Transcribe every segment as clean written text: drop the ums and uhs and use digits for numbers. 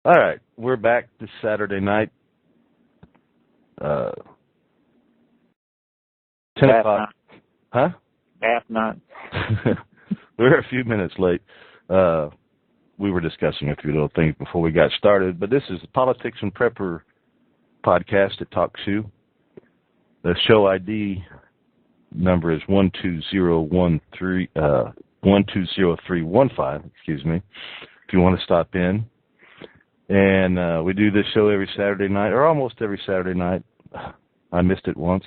All right, we're back this Saturday night, 10 Half o'clock. nine. Huh? Half nine. We're a few minutes late. We were discussing a few little things before we got started, but this is the Politics and Prepper podcast at TalkShoe. The show ID number is 120315. Excuse me. If you want to stop in. And we do this show every Saturday night, or almost every Saturday night. I missed it once.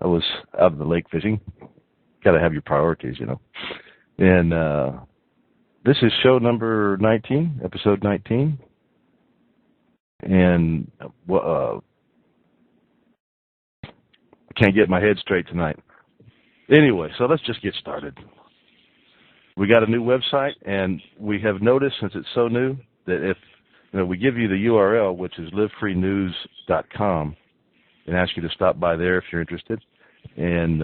I was out of the lake fishing. Got to have your priorities, you know. And this is show number 19, episode 19. And I can't get my head straight tonight. Anyway, so let's just get started. We got a new website, and we have noticed, since it's so new, that if we give you the URL, which is livefreenews.com, and ask you to stop by there if you're interested. And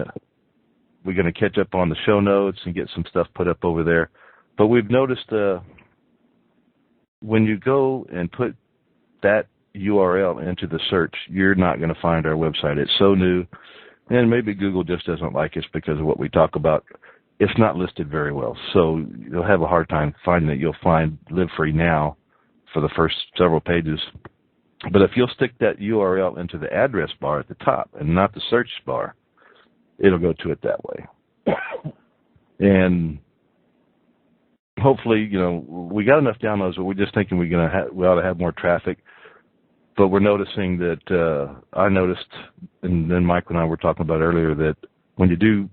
we're going to catch up on the show notes and get some stuff put up over there. But we've noticed when you go and put that URL into the search, you're not going to find our website. It's so new, and maybe Google just doesn't like us because of what we talk about. It's not listed very well, so you'll have a hard time finding it. You'll find Live Free Now for the first several pages. But if you'll stick that URL into the address bar at the top and not the search bar, it'll go to it that way. And hopefully, we got enough downloads, but we're just thinking we ought to have more traffic. But we're noticing that I noticed, and then Mike and I were talking about earlier, that when you do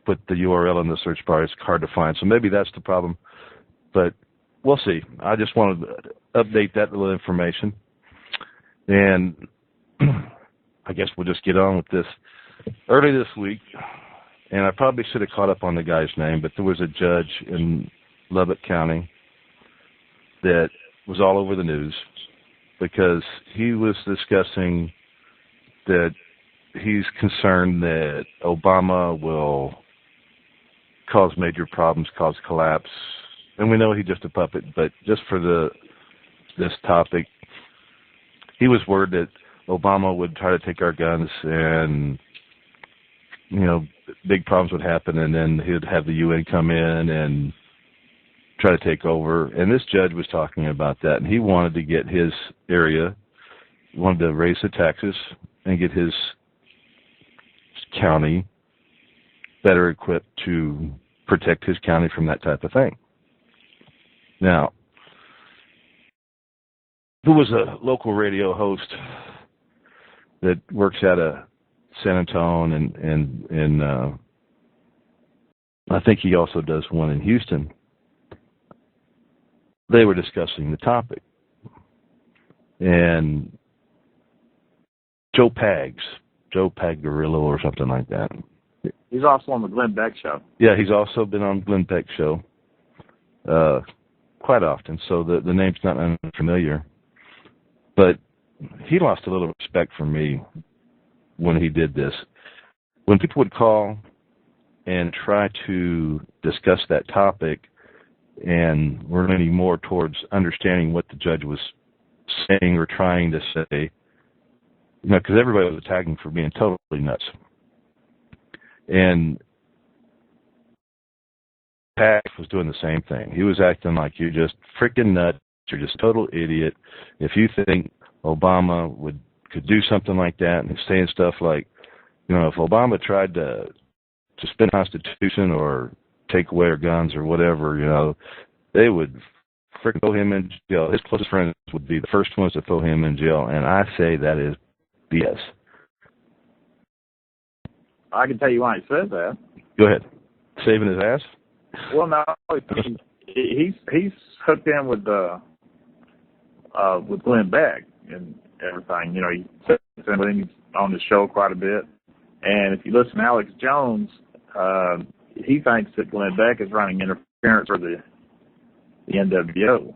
put the URL in the search bar, it's hard to find. So maybe that's the problem. But we'll see. I just wanted to update that little information. And I guess we'll just get on with this. Early this week, and I probably should have caught up on the guy's name, but there was a judge in Lubbock County that was all over the news because he was discussing that he's concerned that Obama will cause major problems, cause collapse. And we know he's just a puppet, but just for this topic, he was worried that Obama would try to take our guns and, big problems would happen, and then he'd have the UN come in and try to take over. And this judge was talking about that, and he wanted to get his area, wanted to raise the taxes and get his county better equipped to protect his county from that type of thing. Now, there was a local radio host that works out of San Antonio, and I think he also does one in Houston. They were discussing the topic. And Joe Paggarillo or something like that. He's also on the Glenn Beck show. Yeah, he's also been on Glenn Beck show quite often, so the name's not unfamiliar. But he lost a little respect for me when he did this. When people would call and try to discuss that topic, and we're leaning more towards understanding what the judge was saying or trying to say, because everybody was attacking for being totally nuts. And Pat was doing the same thing. He was acting like you're just freaking nuts, you're just a total idiot. If you think Obama could do something like that, and he's saying stuff like, if Obama tried to suspend the Constitution or take away our guns or whatever, they would freaking throw him in jail. His closest friends would be the first ones to throw him in jail, and I say that is BS. I can tell you why he says that. Go ahead. Saving his ass? Well, no, he's hooked in with Glenn Beck and everything. He sits in with him. He's on the show quite a bit. And if you listen to Alex Jones, he thinks that Glenn Beck is running interference for the NWO,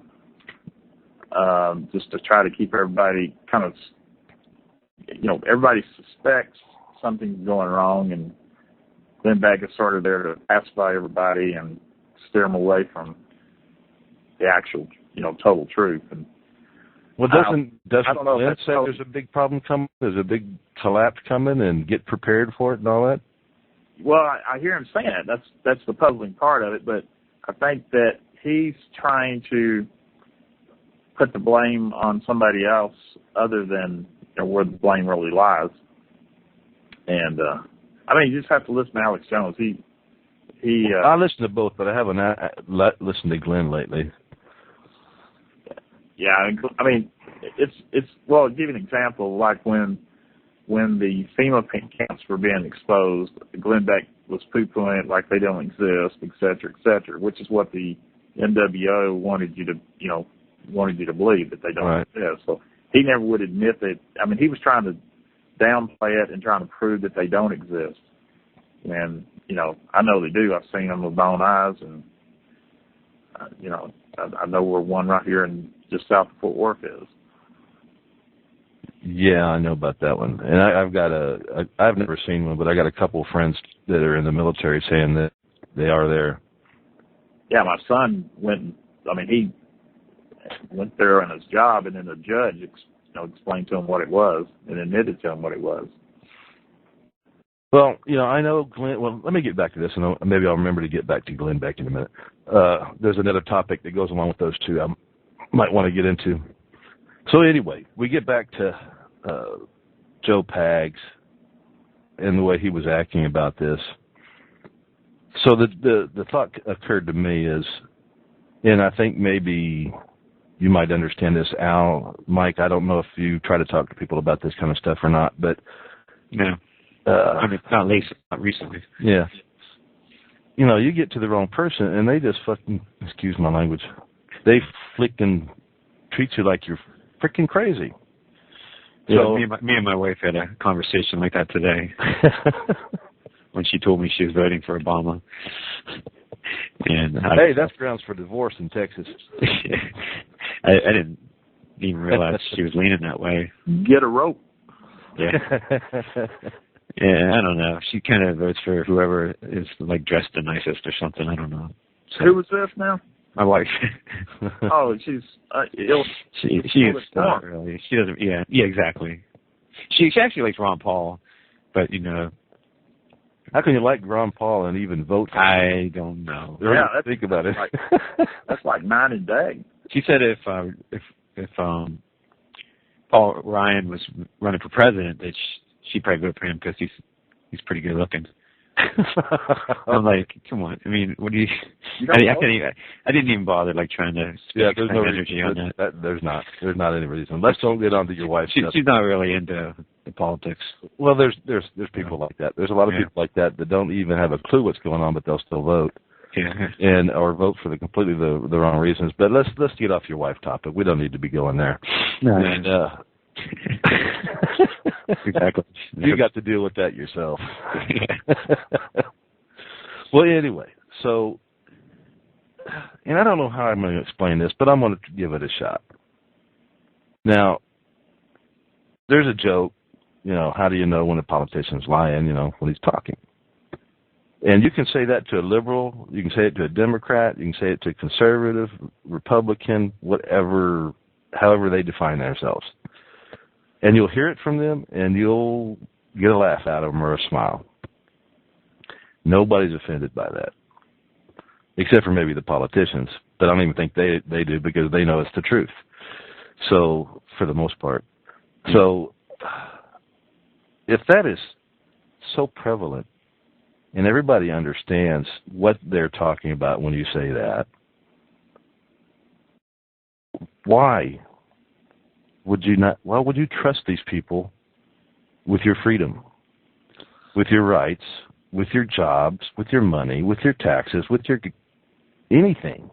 just to try to keep everybody kind of, everybody suspects something's going wrong, and Glenn Beck is sort of there to pacify everybody and steer them away from the actual, total truth. And Well, I don't know if Glenn that's say there's a big problem coming? There's a big collapse coming, and get prepared for it and all that? Well, I hear him saying it. That's the puzzling part of it. But I think that he's trying to put the blame on somebody else other than where the blame really lies. And you just have to listen to Alex Jones. I listen to both, but I haven't listened to Glenn lately. Yeah, I mean, it's well. I'll give you an example. Like when the FEMA camps were being exposed, Glenn Beck was poo-pooing it like they don't exist, et cetera, which is what the NWO wanted you to believe, that they don't exist. So he never would admit that. I mean, he was trying to downplay it and trying to prove that they don't exist. And I know they do. I've seen them with my own eyes, and I know where one right here in just south of Fort Worth is. Yeah, I know about that one. And I've never seen one, but I got a couple of friends that are in the military saying that they are there. Yeah, my son he went there on his job, and then the judge explained to him what it was and admitted to him what it was. Well, I know Glenn. Well, let me get back to this, and maybe I'll remember to get back to Glenn Beck in a minute. There's another topic that goes along with those two I might want to get into. So anyway, we get back to Joe Pags and the way he was acting about this. So the thought occurred to me is, and I think maybe you might understand this, Al, Mike, I don't know if you try to talk to people about this kind of stuff or not, but... No. Not recently. Yeah. You get to the wrong person, and they just fucking, excuse my language, they flicking treat you like you're freaking crazy. Yeah, so, me and my wife had a conversation like that today when she told me she was voting for Obama. And hey, that's grounds for divorce in Texas. I didn't even realize she was leaning that way. Get a rope. Yeah. Yeah, I don't know. She kind of votes for whoever is dressed the nicest or something. I don't know. So, who was this now? My wife. Oh, she's ill. She is not really. She doesn't. Yeah, exactly. She actually likes Ron Paul, but how can you like Ron Paul and even vote for him? I don't know. Yeah, think about it. That's like night and day. She said if Paul Ryan was running for president, that she'd probably vote for him because he's pretty good looking. I'm like, come on. I mean, what do you? I didn't even bother trying to spend energy on that. There's not any reason. Let's don't get onto your wife's stuff. She's not really into the politics. Well, there's people like that. There's a lot of people like that don't even have a clue what's going on, but they'll still vote. Yeah. Or vote for completely the wrong reasons. But let's get off your wife topic. We don't need to be going there. No. And exactly. You got to deal with that yourself. Well, anyway, so, and I don't know how I'm going to explain this, but I'm going to give it a shot. Now, there's a joke, how do you know when a politician's lying, when he's talking? And you can say that to a liberal, you can say it to a Democrat, you can say it to a conservative, Republican, whatever, however they define themselves. And you'll hear it from them, and you'll get a laugh out of them or a smile. Nobody's offended by that, except for maybe the politicians. But I don't even think they do, because they know it's the truth. So, for the most part. So, if that is so prevalent, and everybody understands what they're talking about when you say that, why would you trust these people with your freedom, with your rights, with your jobs, with your money, with your taxes, with your anything?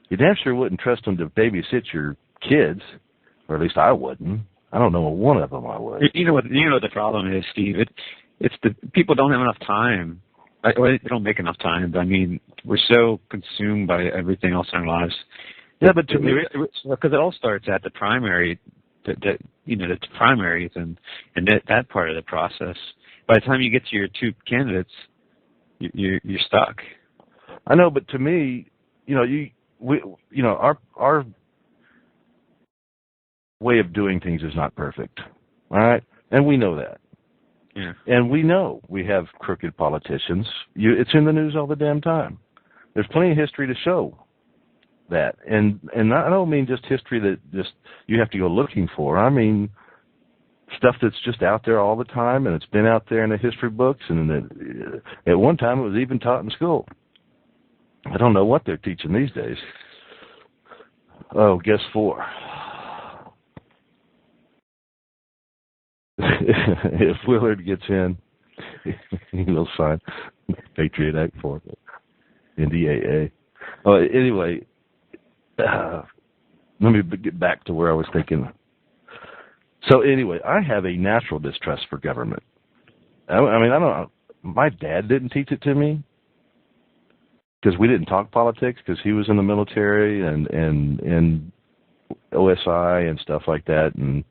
You damn sure wouldn't trust them to babysit your kids, or at least I wouldn't. I don't know one of them I would. You know what the problem is, Steve? It's the people don't have enough time. They don't make enough time. But I mean, we're so consumed by everything else in our lives. Yeah, but to me, because it all starts at the primary, the primaries and that part of the process. By the time you get to your two candidates, you're stuck. I know, but to me, our way of doing things is not perfect. All right? And we know that. Yeah. And we know we have crooked politicians. It's in the news all the damn time. There's plenty of history to show that. And I don't mean just history that just you have to go looking for. I mean stuff that's just out there all the time, and it's been out there in the history books, and at one time it was even taught in school. I don't know what they're teaching these days. Oh, guess 4. If Willard gets in, he'll sign Patriot Act 4, NDAA. Oh, anyway, let me get back to where I was thinking. So anyway, I have a natural distrust for government. I mean, I don't. My dad didn't teach it to me because we didn't talk politics because he was in the military and OSI and stuff like that, and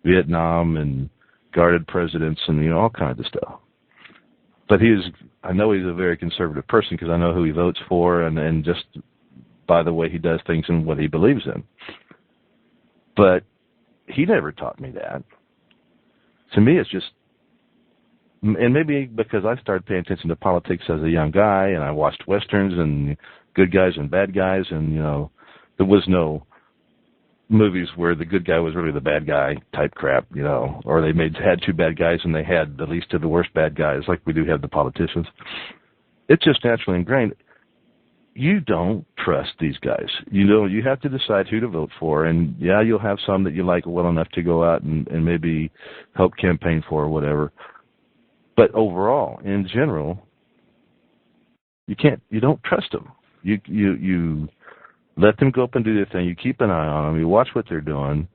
Vietnam and guarded presidents and all kinds of stuff. But I know he's a very conservative person because I know who he votes for and just by the way he does things and what he believes in. But he never taught me that. To me, it's just, and maybe because I started paying attention to politics as a young guy, and I watched westerns and good guys and bad guys, and there was no movies where the good guy was really the bad guy type crap, or they had 2 bad guys and they had the least of the worst bad guys, like we do have the politicians. It's just naturally ingrained. You don't trust these guys. You have to decide who to vote for, and yeah, you'll have some that you like well enough to go out and maybe help campaign for or whatever. But overall, in general, you don't trust them. You let them go up and do their thing. You keep an eye on them. You watch what they're doing,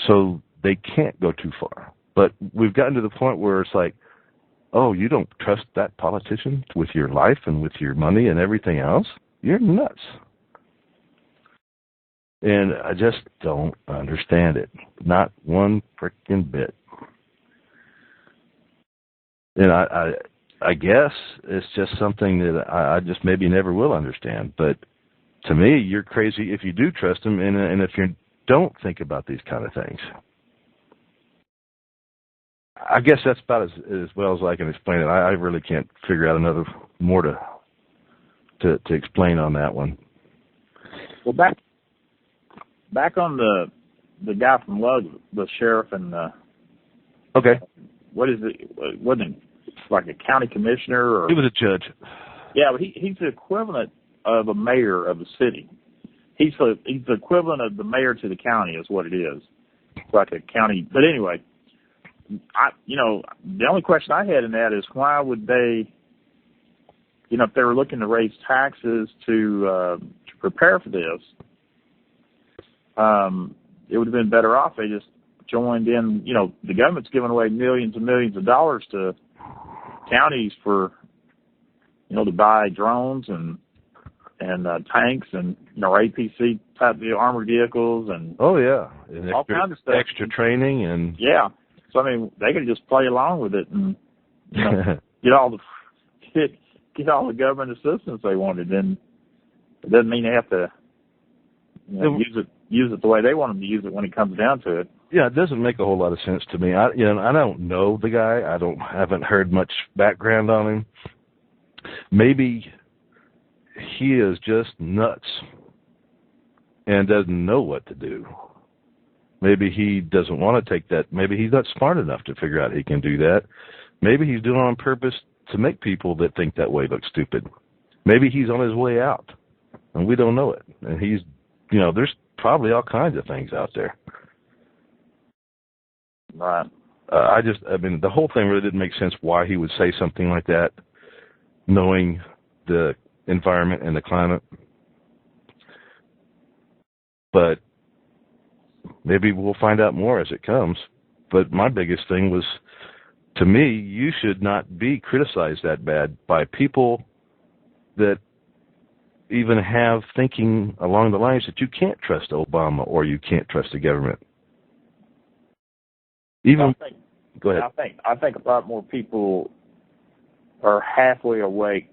so they can't go too far. But we've gotten to the point where it's like, oh, you don't trust that politician with your life and with your money and everything else? You're nuts. And I just don't understand it. Not one freaking bit. And I guess it's just something that I just maybe never will understand. But to me, you're crazy if you do trust them and if you don't think about these kind of things. I guess that's about as well as I can explain it. I really can't figure out more to explain on that one. Well, back on the guy from Lug, the sheriff and okay, what is it? Wasn't it like a county commissioner or? He was a judge. Yeah, but he's the equivalent of a mayor of the city. He's the equivalent of the mayor to the county is what it is. It's like a county. But anyway. The only question I had in that is why would they, if they were looking to raise taxes to prepare for this, it would have been better off they just joined in. The government's giving away millions and millions of dollars to counties for, to buy drones and tanks and APC type armored vehicles and oh yeah, and all kinds of stuff, extra training and yeah. So I mean, they could just play along with it and get all the government assistance they wanted. And it doesn't mean they have to use it the way they want them to use it when it comes down to it. Yeah, it doesn't make a whole lot of sense to me. I don't know the guy. Haven't heard much background on him. Maybe he is just nuts and doesn't know what to do. Maybe he doesn't want to take that. Maybe he's not smart enough to figure out he can do that. Maybe he's doing it on purpose to make people that think that way look stupid. Maybe he's on his way out, and we don't know it. And he's, there's probably all kinds of things out there. Right. The whole thing really didn't make sense why he would say something like that, knowing the environment and the climate. But maybe we'll find out more as it comes. But my biggest thing was, to me, you should not be criticized that bad by people that even have thinking along the lines that you can't trust Obama or you can't trust the government. Go ahead. I think a lot more people are halfway awake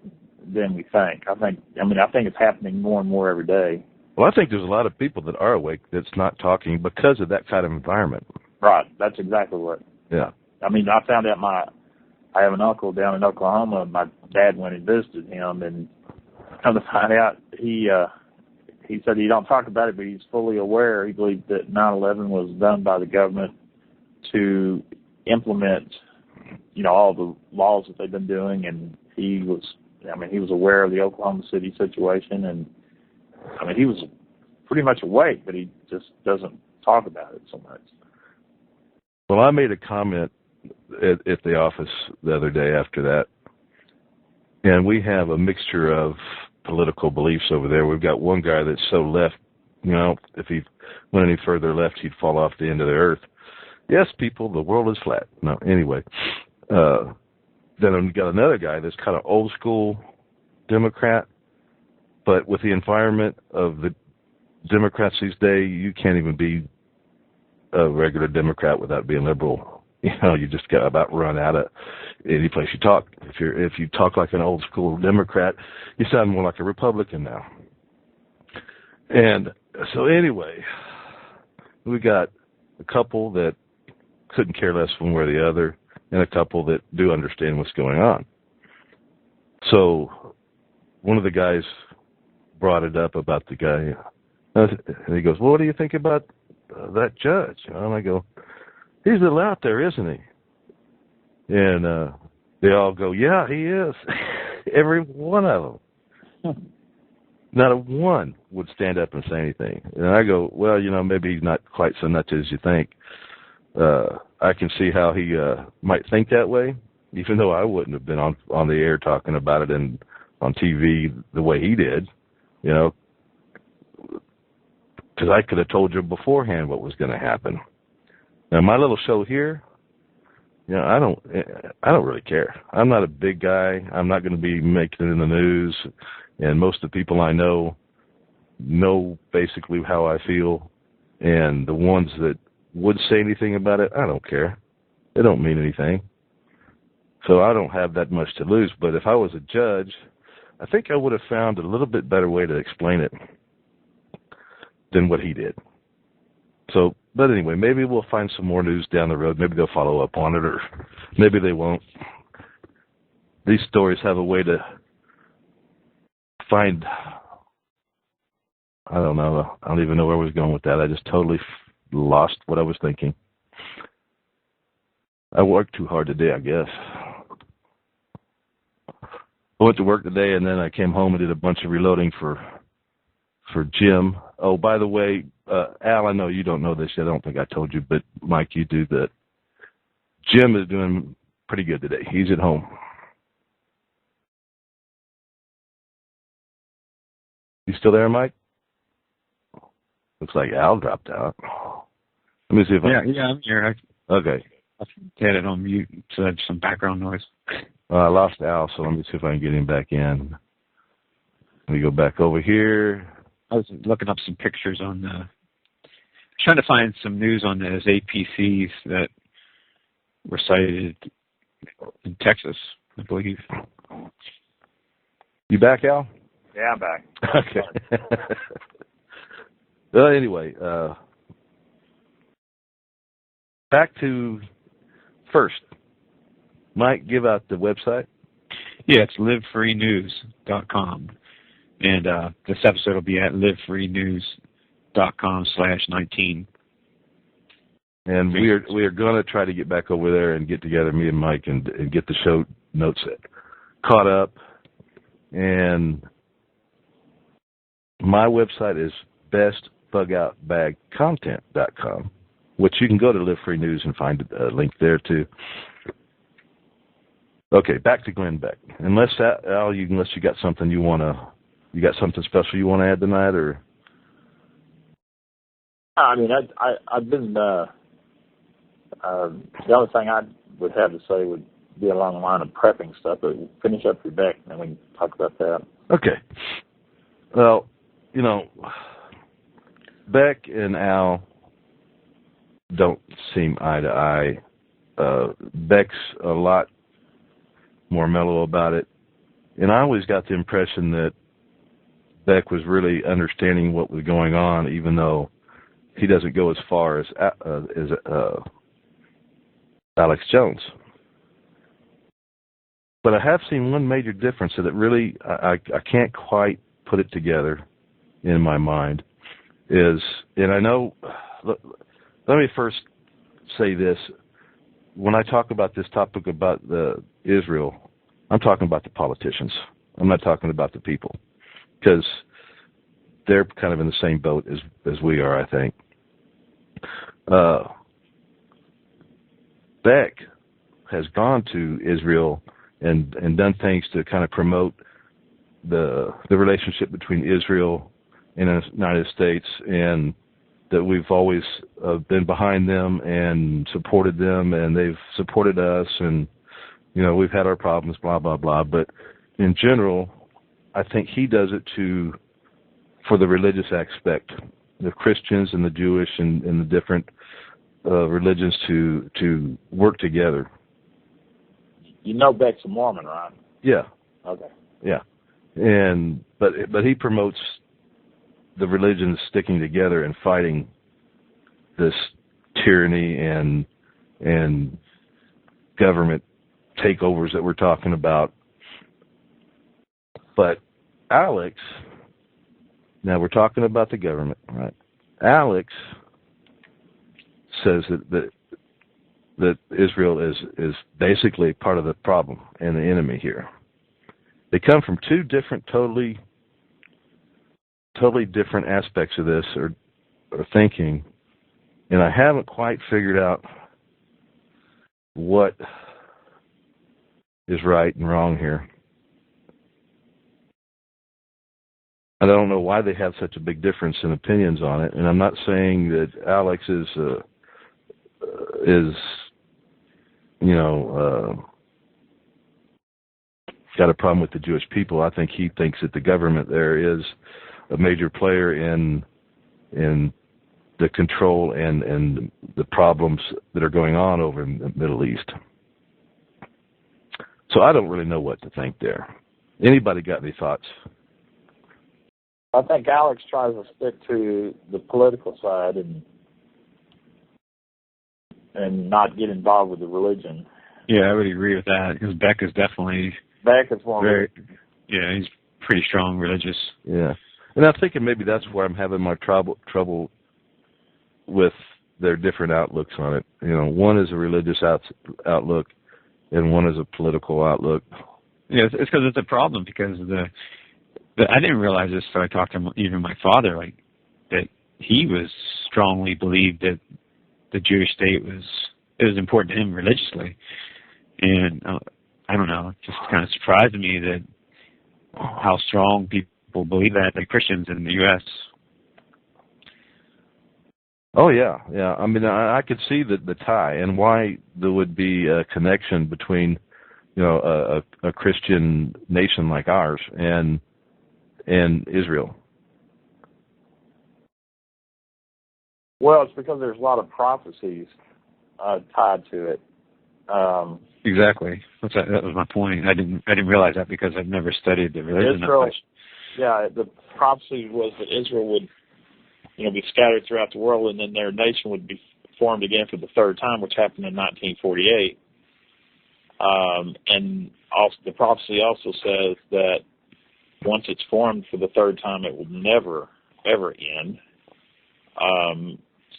than we think. I think it's happening more and more every day. Well, I think there's a lot of people that are awake that's not talking because of that kind of environment. Right. That's exactly what. Yeah. I mean, I found out I have an uncle down in Oklahoma. My dad went and visited him, and come to find out, he said he don't talk about it, but he's fully aware. He believes that 9/11 was done by the government to implement, all the laws that they've been doing, and he was aware of the Oklahoma City situation, and he was pretty much awake, but he just doesn't talk about it so much. Well, I made a comment at the office the other day after that, and we have a mixture of political beliefs over there. We've got one guy that's so left, if he went any further left, he'd fall off the end of the earth. Yes, people, the world is flat. No, anyway. Then we've got another guy that's kind of old school Democrat, but with the environment of the Democrats these days, you can't even be a regular Democrat without being liberal. You just got about run out of any place you talk. If you talk like an old school Democrat, you sound more like a Republican now. And so anyway, we got a couple that couldn't care less one way or the other, and a couple that do understand what's going on. So one of the guys brought it up about the guy, and he goes, well, what do you think about that judge? And I go, he's a little out there, isn't he? And they all go, yeah, he is. Every one of them. Not a one would stand up and say anything. And I go, well, maybe he's not quite so nuts as you think. I can see how he might think that way, even though I wouldn't have been on the air talking about it and on TV the way he did, because I could have told you beforehand what was going to happen. Now, my little show here, I don't really care. I'm not a big guy. I'm not going to be making it in the news, and most of the people I know basically how I feel, and the ones that would say anything about it, I don't care. It don't mean anything. So I don't have that much to lose. But if I was a judge, I think I would have found a little bit better way to explain it than what he did. So, but anyway, maybe we'll find some more news down the road. Maybe they'll follow up on it, or maybe they won't. These stories have a way to find, I don't know. I don't even know where I was going with that. I just totally lost what I was thinking. I worked too hard today, I guess. I went to work today, and then I came home and did a bunch of reloading for Jim. Oh, by the way, Al, I know you don't know this yet. I don't think I told you, but Mike, you do that. Jim is doing pretty good today. He's at home. You still there, Mike? Looks like Al dropped out. Let me see if Yeah, I'm here. Okay. I had it on mute, so that's some background noise. I lost Al, so let me see if I can get him back in. Let me go back over here. I was looking up some pictures on trying to find some news on those APCs that were sighted in Texas, I believe. You back, Al? Yeah, I'm back. Okay. Well, anyway, back to first. Mike, give out the website. Yeah, it's livefreenews.com. And this episode will be at livefreenews.com/19. And we are going to try to get back over there and get together, me and Mike, and get the show notes caught up. And my website is bestbugoutbagcontent.com, which you can go to Live Free News and find a link there too. Okay, back to Glenn Beck. Unless Al, unless you got something you got something special you want to add tonight, or? I mean, I've been the only thing I would have to say would be along the line of prepping stuff. But finish up your Beck, and then we can talk about that. Okay. Well, Beck and Al don't seem eye to eye. Beck's a lot more mellow about it. And I always got the impression that Beck was really understanding what was going on, even though he doesn't go as far as Alex Jones. But I have seen one major difference that really I can't quite put it together in my mind is, and I know, let me first say this. When I talk about this topic about Israel, I'm talking about the politicians. I'm not talking about the people, because they're kind of in the same boat as we are, I think. Beck has gone to Israel and done things to kind of promote the relationship between Israel and the United States, and that we've always been behind them and supported them, and they've supported us, and we've had our problems, blah blah blah. But in general, I think he does it for the religious aspect, the Christians and the Jewish and the different religions to work together. Beck's a Mormon, right? Yeah. Okay. Yeah, but he promotes the religions sticking together and fighting this tyranny and government takeovers that we're talking about. But Alex, now we're talking about the government, right? Alex says that Israel is basically part of the problem and the enemy here. They come from two different, totally different aspects of this or thinking, and I haven't quite figured out what is right and wrong here. I don't know why they have such a big difference in opinions on it, and I'm not saying that Alex is got a problem with the Jewish people. I think he thinks that the government there is a major player in the control and the problems that are going on over in the Middle East. So I don't really know what to think there. Anybody got any thoughts? I think Alex tries to stick to the political side and not get involved with the religion. Yeah, I would agree with that, because Beck is definitely he's pretty strong religious. Yeah, and I'm thinking maybe that's where I'm having my trouble with their different outlooks on it. One is a religious outlook, and one is a political outlook. Yeah, it's because it's a problem, because I didn't realize this, so I talked to even my father, that he was strongly believed that the Jewish state was important to him religiously, and I don't know, it just kind of surprised me that how strong people believe that, like Christians in the U.S. Oh yeah. I mean, I could see the tie and why there would be a connection between, a Christian nation like ours and Israel. Well, it's because there's a lot of prophecies tied to it. Exactly. That was my point. I didn't realize that because I've never studied the religion Israel, that much. Yeah, the prophecy was that Israel would, be scattered throughout the world, and then their nation would be formed again for the third time, which happened in 1948. And also, the prophecy also says that once it's formed for the third time, it will never, ever end.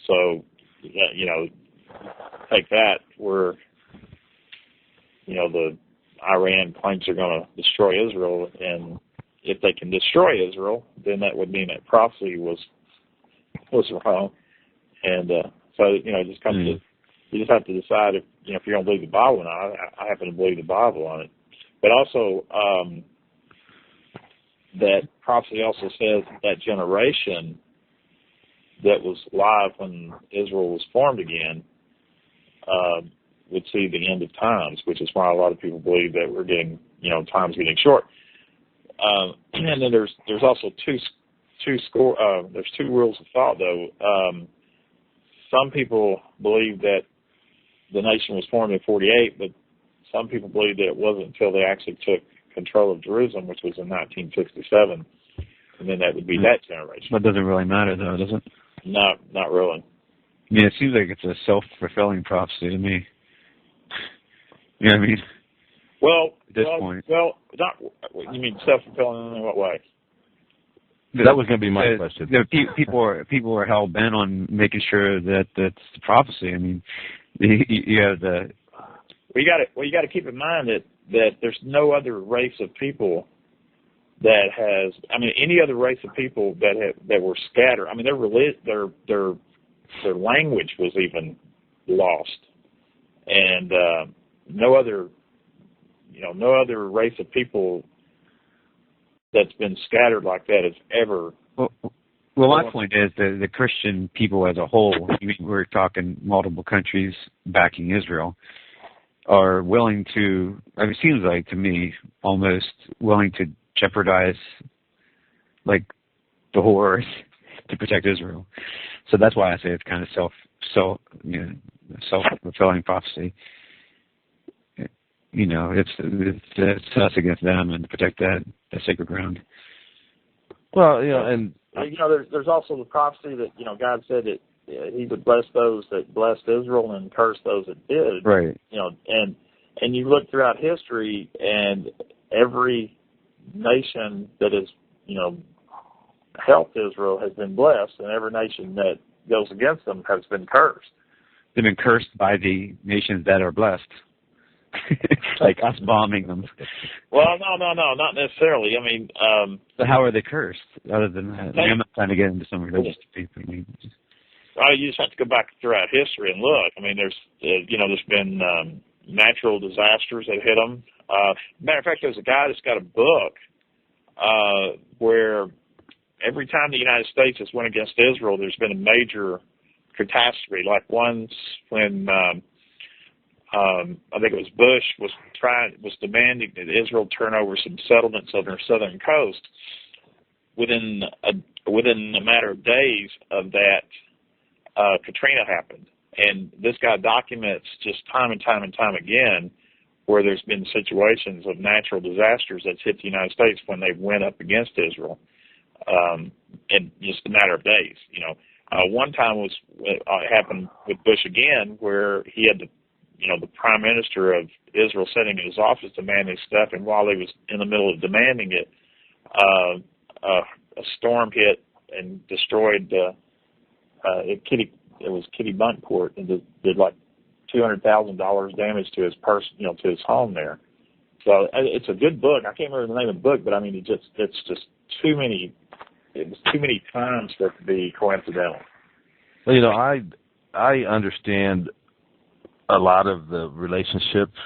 So, take that where, the Iran claims they're going to destroy Israel, and if they can destroy Israel, then that would mean that prophecy was wrong. And so, it just comes to, you just have to decide if you're going to believe the Bible or not. I happen to believe the Bible on it. But also, that prophecy also says that generation that was alive when Israel was formed again would see the end of times, which is why a lot of people believe that we're getting, time's getting short. And then there's also there's two rules of thought, though. Some people believe that the nation was formed in 48, but some people believe that it wasn't until they actually took control of Jerusalem, which was in 1967. and then that would be that generation. But it doesn't really matter, though, does it? Not really. I mean, it seems like it's a self-fulfilling prophecy to me. You know what I mean? Well, at this point. Well, not. You mean self-fulfilling in what way? That was going to be my question. People are hell bent on making sure that that's the prophecy. I mean, you have the. You got to keep in mind that there's no other race of people that has. I mean, any other race of people that were scattered. I mean, their language was even lost, and no other race of people that's been scattered like that has ever. Well, my point is that the Christian people as a whole, we're talking multiple countries backing Israel, are willing to, I mean, it seems like to me, almost willing to jeopardize, like, the whole earth to protect Israel. So that's why I say it's kind of self-fulfilling prophecy. You know, it's us against them and to protect that sacred ground. Well, you know, and there's also the prophecy that God said that He would bless those that blessed Israel and curse those that did. Right. And you look throughout history, and every nation that has helped Israel has been blessed, and every nation that goes against them has been cursed. They've been cursed by the nations that are blessed. Like us bombing them. Well, no, not necessarily. I mean, so how are they cursed? Other than that, I'm not trying to get into some religious people. You just have to go back throughout history and look. I mean, there's been natural disasters that hit them. Matter of fact, there's a guy that's got a book where every time the United States has went against Israel, there's been a major catastrophe. Like once when. I think it was Bush was demanding that Israel turn over some settlements on their southern coast. Within a matter of days of that, Katrina happened, and this guy documents just time and time again where there's been situations of natural disasters that's hit the United States when they went up against Israel, in just a matter of days. One time happened with Bush again, where he had the prime minister of Israel sitting in his office demanding stuff, and while he was in the middle of demanding it, a storm hit and destroyed it was Kitty Buntport, and did like $200,000 damage to his to his home there. So it's a good book. I can't remember the name of the book, but I mean, it's just too many. It was too many times for it to be coincidental. Well, I understand a lot of the relationships,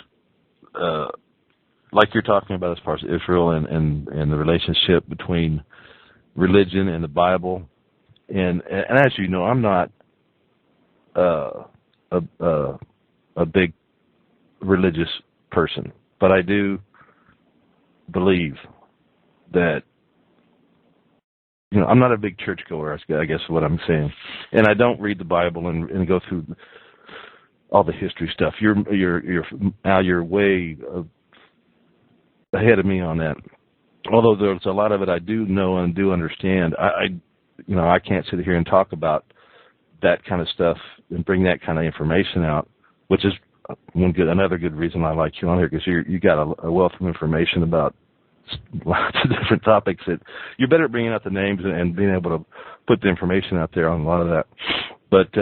like you're talking about as far as Israel and the relationship between religion and the Bible. And as you know, I'm not a big religious person, but I do believe that I'm not a big churchgoer, I guess is what I'm saying, and I don't read the Bible and go through all the history stuff. You're way ahead of me on that. Although there's a lot of it I do know and do understand. I can't sit here and talk about that kind of stuff and bring that kind of information out, which is another good reason I like you on here, because you got a wealth of information about lots of different topics that you're better at bringing out the names and being able to put the information out there on a lot of that. But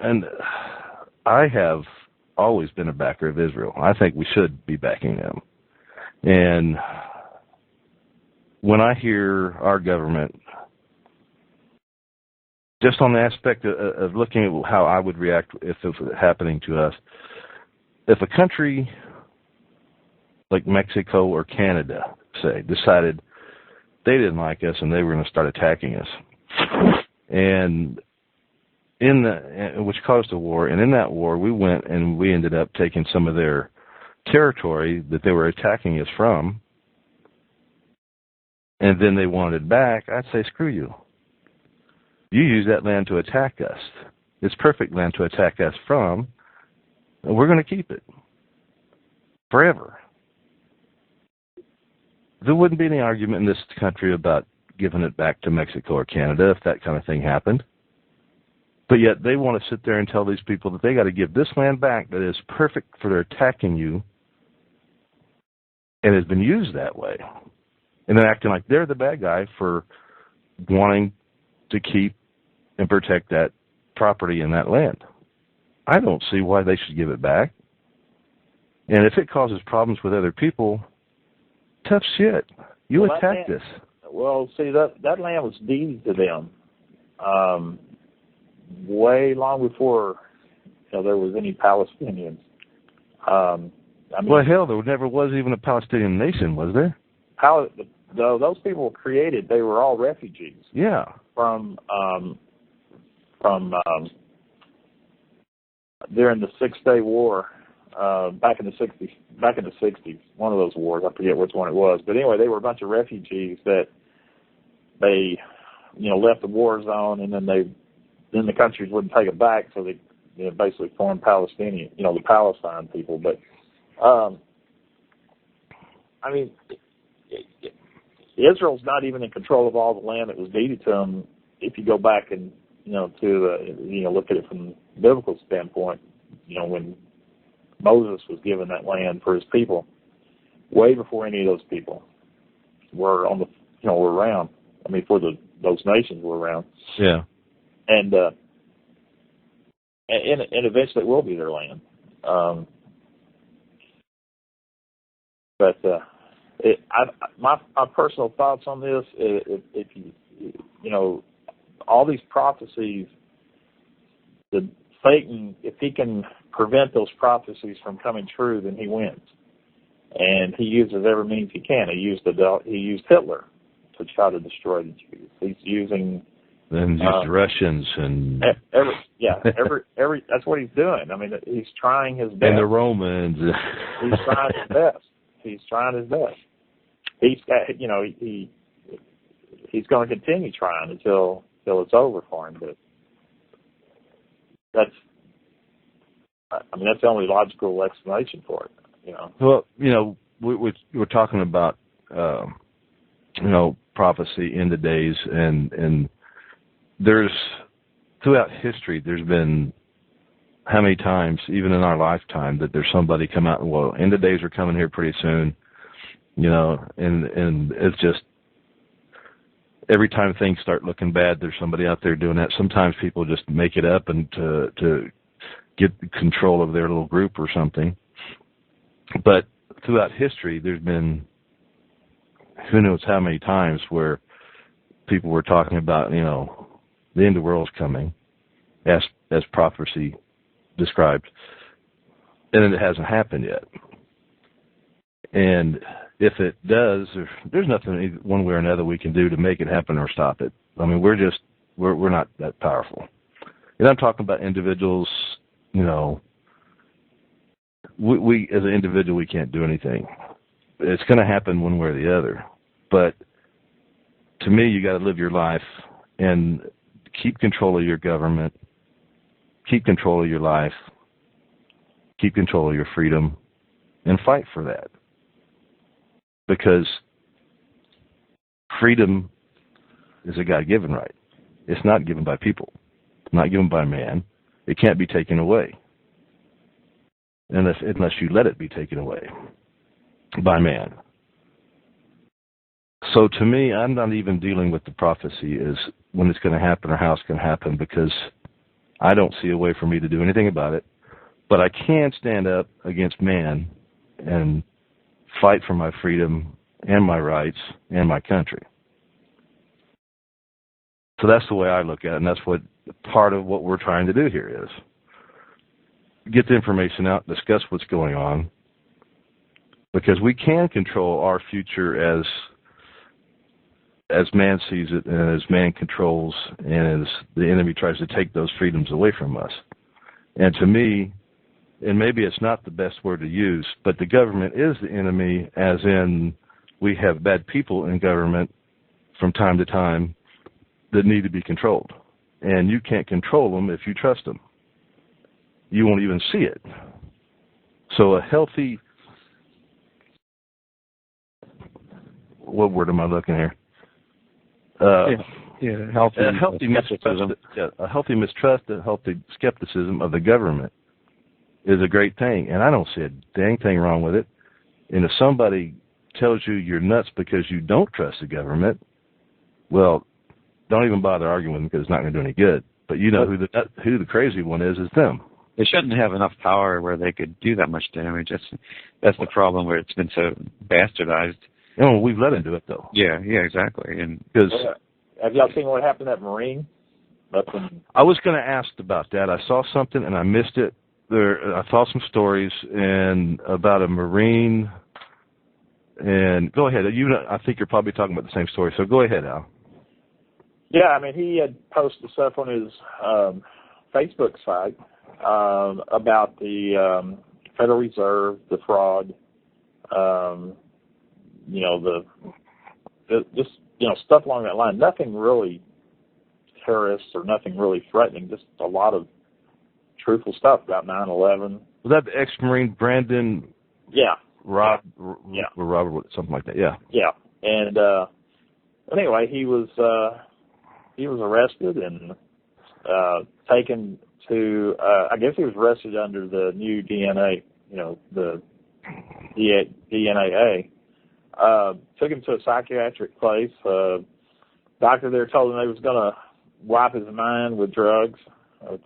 and I have always been a backer of Israel. I think we should be backing them. And when I hear our government, just on the aspect of looking at how I would react if it was happening to us, if a country like Mexico or Canada, say, decided they didn't like us and they were going to start attacking us, and which caused a war, and in that war we went and we ended up taking some of their territory that they were attacking us from, and then they wanted it back, I'd say, screw you. You use that land to attack us. It's perfect land to attack us from, and we're going to keep it forever. there wouldn't be any argument in this country about giving it back to Mexico or Canada if that kind of thing happened. But yet they want to sit there and tell these people that they got to give this land back that is perfect for their attacking you and has been used that way. And then acting like they're the bad guy for wanting to keep and protect that property and that land. I don't see why they should give it back. And if it causes problems with other people, tough shit. You attacked this. Well, see, that land was deeded to them way long before there was any Palestinians. Well, hell, there never was even a Palestinian nation, was there? Though those people were created, they were all refugees. Yeah. From during the 6-Day War, back in the 60s, one of those wars, I forget which one it was, but anyway, they were a bunch of refugees that they, left the war zone, and then the countries wouldn't take it back, so they basically formed Palestinian, the Palestine people. But I mean, Israel's not even in control of all the land that was deeded to them. If you go back and look at it from a biblical standpoint, when Moses was given that land for his people, way before any of those people were on the were around. I mean, before those nations were around. Yeah. And eventually it will be their land. My personal thoughts on this, if you all these prophecies, Satan, if he can prevent those prophecies from coming true, then he wins. And he uses every means he can. He used Hitler to try to destroy the Jews. He's using the Russians and every that's what he's doing. I mean, he's trying his best. And the Romans. He's trying his best. He's going to continue trying until it's over for him. But that's the only logical explanation for it. Well, we're talking about prophecy in the days, and there's throughout history there's been how many times, even in our lifetime, that there's somebody come out and, well, end of days are coming here pretty soon, and it's just every time things start looking bad, there's somebody out there doing that. Sometimes people just make it up and to get control of their little group or something. But throughout history, there's been who knows how many times where people were talking about, the end of the world's coming, as prophecy described, and it hasn't happened yet. And if it does, there's nothing one way or another we can do to make it happen or stop it. I mean, we're not that powerful. And I'm talking about individuals, we as an individual, we can't do anything. It's going to happen one way or the other. But to me, you got to live your life and keep control of your government, keep control of your life, keep control of your freedom, and fight for that. Because freedom is a God-given right. It's not given by people. It's not given by man. It can't be taken away unless you let it be taken away by man. So to me, I'm not even dealing with the prophecy as when it's going to happen or how it's going to happen, because I don't see a way for me to do anything about it. But I can stand up against man and fight for my freedom and my rights and my country. So that's the way I look at it, and that's what part of what we're trying to do here is. Get the information out, discuss what's going on, because we can control our future as man sees it and as man controls and as the enemy tries to take those freedoms away from us. And to me, and maybe it's not the best word to use, but the government is the enemy, as in we have bad people in government from time to time that need to be controlled. And you can't control them if you trust them. You won't even see it. So a healthy what word am I looking here? Healthy mistrust. A healthy mistrust, a healthy skepticism of the government is a great thing, and I don't see a dang thing wrong with it. And if somebody tells you you're nuts because you don't trust the government, well, don't even bother arguing with them because it's not going to do any good. But you know who the crazy one is them. They shouldn't have enough power where they could do that much damage. That's the problem where it's been so bastardized. Oh, we've let them do it though. Yeah, exactly. And because have y'all seen what happened at Marine? I was going to ask about that. I saw something and I missed it. I saw some stories about a Marine. And go ahead. I think you're probably talking about the same story. So go ahead, Al. Yeah, I mean, he had posted stuff on his Facebook site about the Federal Reserve, the fraud, stuff along that line. Nothing really terrorist or nothing really threatening. Just a lot of truthful stuff about 9/11. Was that the ex-Marine Brandon? Yeah. Robert, something like that. Yeah. Yeah, and anyway, he was arrested and taken to. I guess he was arrested under the new DNA, the DNAA. Took him to a psychiatric place. Doctor there told him they was going to wipe his mind with drugs,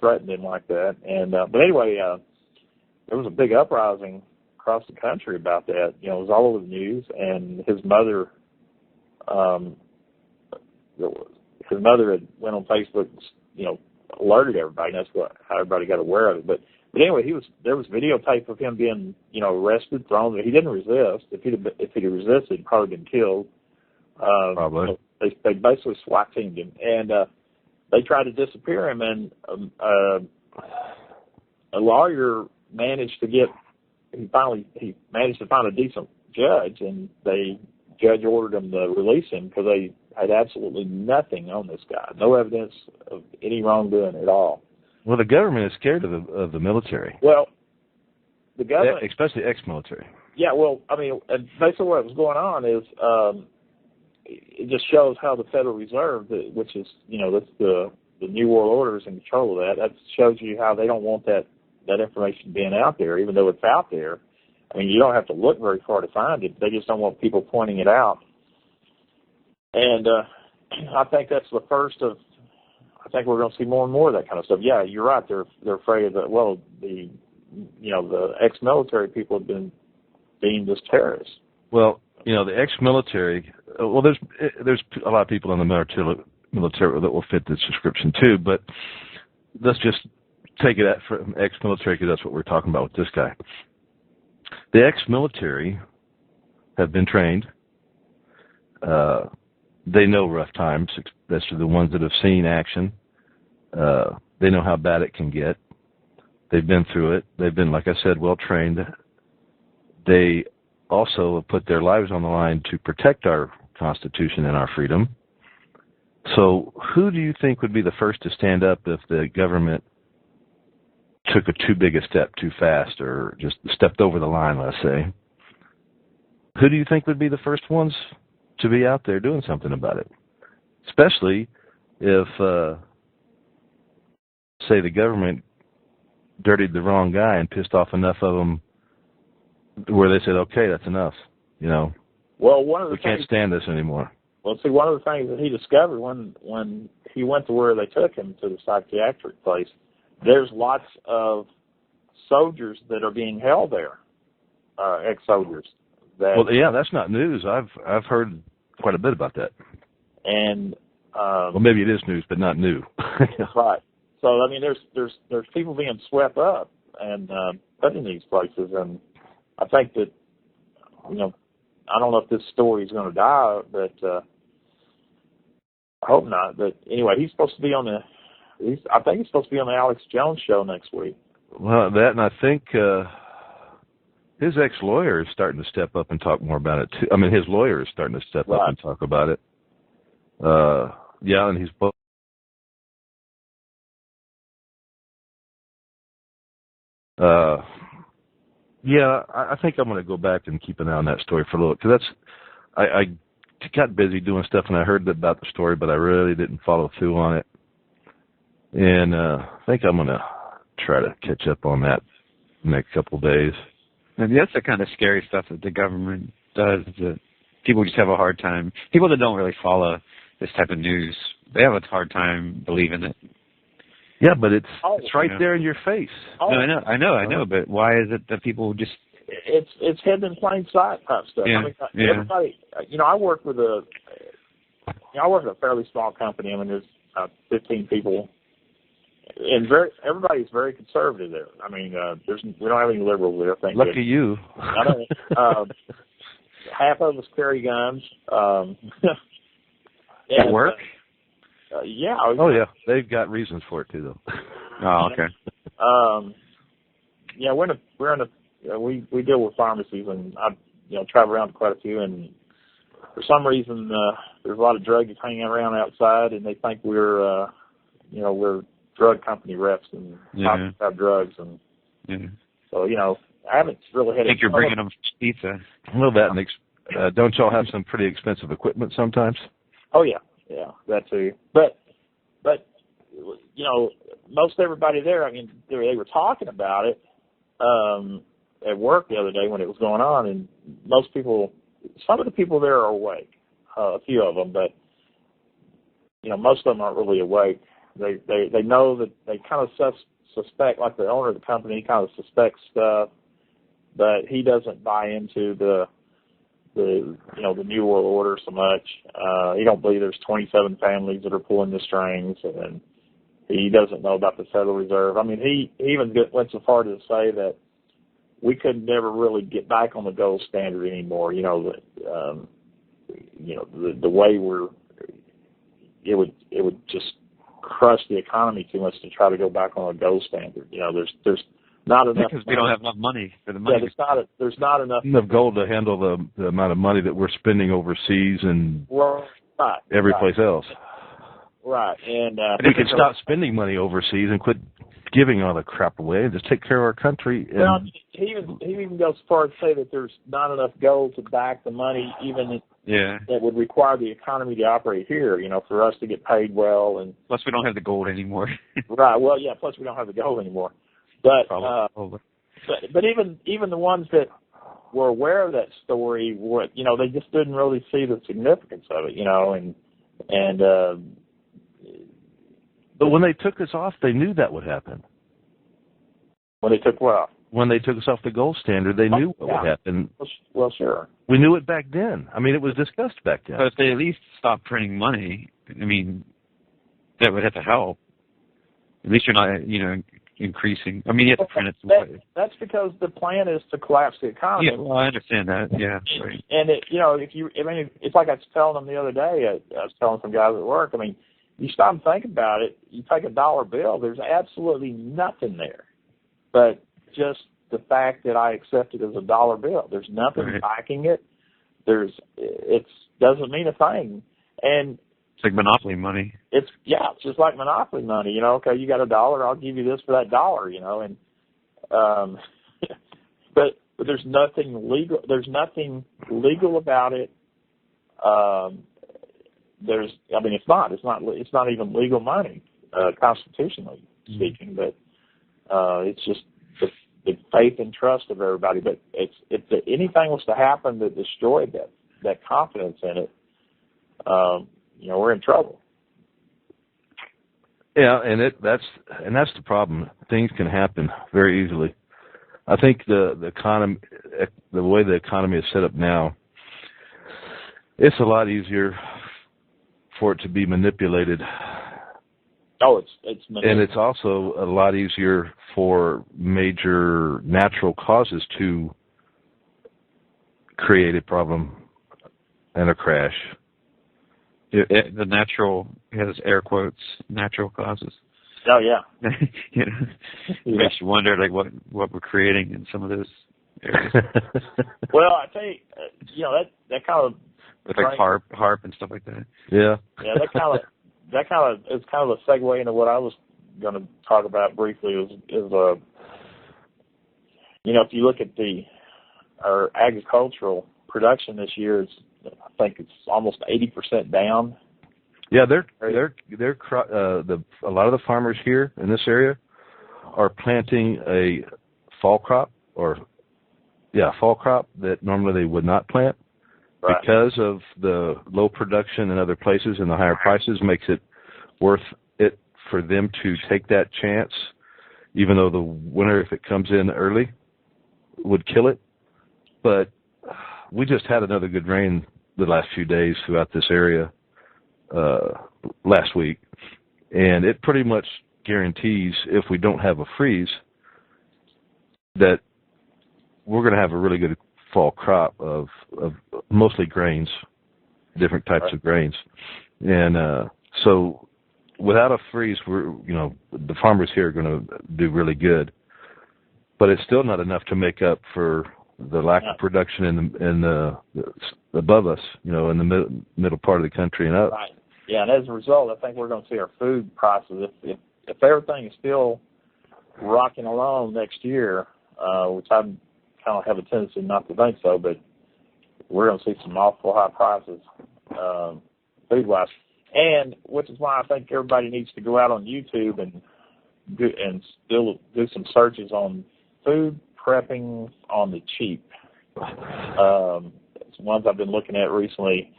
threatened him like that. And but anyway, there was a big uprising across the country about that. It was all over the news, and his mother had went on Facebook, alerted everybody. And that's how everybody got aware of it. But anyway, there was videotape of him being, arrested, thrown. He didn't resist. If he'd resisted, he'd probably been killed. Probably. They basically SWAT teamed him, and they tried to disappear him. And a lawyer managed to he managed to find a decent judge, and the judge ordered him to release him because they had absolutely nothing on this guy, no evidence of any wrongdoing at all. Well, the government is scared of the military. Well, the government, especially ex-military. Yeah, well, I mean, and basically what was going on is it just shows how the Federal Reserve, which is that's the New World Order, is in control of that. That shows you how they don't want that information being out there, even though it's out there. I mean, you don't have to look very far to find it. They just don't want people pointing it out. And I think that's the first of. I think we're going to see more and more of that kind of stuff. Yeah, you're right. They're afraid that the ex-military people have been deemed as terrorists. Well, the ex-military. Well, there's a lot of people in the military that will fit this description too. But let's just take it from ex-military because that's what we're talking about with this guy. The ex-military have been trained. They know rough times, especially the ones that have seen action. They know how bad it can get. They've been through it. They've been, like I said, well trained. They also have put their lives on the line to protect our Constitution and our freedom. So who do you think would be the first to stand up if the government took too big a step too fast or just stepped over the line, let's say? Who do you think would be the first ones to be out there doing something about it? Especially if, say, the government dirtied the wrong guy and pissed off enough of them where they said, okay, that's enough. Well, we can't stand this anymore. Well, see, one of the things that he discovered when he went to where they took him to the psychiatric place, there's lots of soldiers that are being held there, ex-soldiers. Well, yeah, that's not news. I've heard quite a bit about that. And well, maybe it is news, but not new. Right. So I mean, there's people being swept up and put in these places, and I think that I don't know if this story is going to die, but I hope not. But anyway, he's supposed to be on I think he's supposed to be on the Alex Jones show next week. Well, that, and I think his ex-lawyer is starting to step up and talk more about it too. I mean, his lawyer is starting to step up and talk about it. Yeah, and he's both. Yeah, I think I'm going to go back and keep an eye on that story for a little, because I got busy doing stuff, and I heard about the story, but I really didn't follow through on it. And I think I'm going to try to catch up on that next couple of days. And that's the kind of scary stuff that the government does, that people just have a hard time. People that don't really follow this type of news, they have a hard time believing it. Yeah, but it's right there in your face. No, I know, but why is it that people just... It's hidden in plain sight type stuff. Yeah, I mean, everybody, I work with a fairly small company. I mean, there's 15 people, and everybody's very conservative there. I mean, we don't have any liberals there. Thank Lucky you. I don't. Half of us carry guns. At work? Yeah. Oh yeah, they've got reasons for it too, though. Oh, okay. Yeah, we deal with pharmacies, and I travel around to quite a few, and for some reason there's a lot of druggies hanging around outside, and they think we're drug company reps and have drugs, and so I haven't really had. I think you're bringing them pizza. Well, that makes. Don't y'all have some pretty expensive equipment sometimes? Oh yeah, that too. But most everybody there, I mean, they were talking about it at work the other day when it was going on, and some of the people there are awake, a few of them, but most of them aren't really awake. They know that they kind of suspect, like the owner of the company, he kind of suspects stuff, but he doesn't buy into the New World Order so much. He don't believe there's 27 families that are pulling the strings, and he doesn't know about the Federal Reserve. I mean, he even went so far to say that we could never really get back on the gold standard anymore. The way it would just crush the economy too much to try to go back on a gold standard. There's not enough. Because we don't have enough money for the money. Yeah, there's not enough gold to handle the amount of money that we're spending overseas and every place else. Right, and we can stop spending money overseas and quit giving all the crap away and just take care of our country. And well, he even goes so far as to say that there's not enough gold to back the money, even that would require the economy to operate here. For us to get paid well, and plus we don't have the gold anymore. Right. Well, yeah. Plus we don't have the gold anymore. But but even the ones that were aware of that story, they just didn't really see the significance of it. But when they took us off, they knew that would happen. When they took what off? When they took us off the gold standard, they knew what would happen. Well, sure. We knew it back then. I mean, it was discussed back then. But if they at least stopped printing money, I mean, that would have to help. At least you're not, increasing. I mean, you have to print it. That's because the plan is to collapse the economy. Yeah, well, I understand that. Yeah, right. And it's like I was telling them the other day. I was telling some guys at work. I mean, you stop and think about it. You take a dollar bill. There's absolutely nothing there, but just the fact that I accept it as a dollar bill. There's nothing backing it. It doesn't mean a thing. And it's like monopoly money. It's just like monopoly money. Okay, you got $1, I'll give you this for that dollar. And but there's nothing legal. There's nothing legal about it. It's not even legal money, constitutionally speaking. But it's just the faith and trust of everybody. But if anything was to happen that destroyed that confidence in it, we're in trouble. Yeah, and that's the problem. Things can happen very easily. I think the economy, the way the economy is set up now, it's a lot easier for it to be manipulated. Oh, it's manipulated. And it's also a lot easier for major natural causes to create a problem and a crash. The natural has air quotes, natural causes. Oh yeah. It makes you wonder what we're creating in some of those areas. Well, I tell you, that kind of with like harp and stuff like that. Yeah. Yeah, that kind of is kind of a segue into what I was going to talk about briefly. Is if you look at our agricultural production this year, I think it's almost 80% down. Yeah, a lot of the farmers here in this area are planting a fall crop that normally they would not plant. Right. Because of the low production in other places and the higher prices makes it worth it for them to take that chance, even though the winter, if it comes in early, would kill it. But we just had another good rain the last few days throughout this area last week, and it pretty much guarantees, if we don't have a freeze, that we're going to have a really good fall crop of mostly grains, different types of grains. And so without a freeze, the farmers here are going to do really good. But it's still not enough to make up for the lack of production in the above us, in the middle part of the country and up. Right. Yeah, and as a result, I think we're going to see our food prices, if everything is still rocking along next year, which I kind of have a tendency not to think so, but we're going to see some awful high prices food-wise. And which is why I think everybody needs to go out on YouTube and still do some searches on food prepping on the cheap. It's ones I've been looking at recently.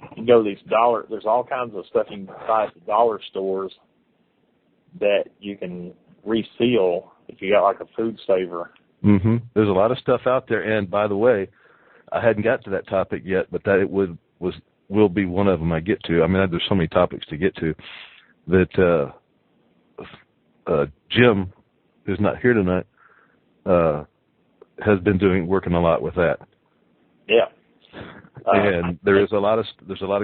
You can go to there's all kinds of stuff you can buy at the dollar stores that you can reseal if you got like a food saver. Mm-hmm. There's a lot of stuff out there, and by the way, I hadn't got to that topic yet, but that will be one of them I get to. I mean, there's so many topics to get to that Jim, who's not here tonight, has been working a lot with that. Yeah. And there's a lot of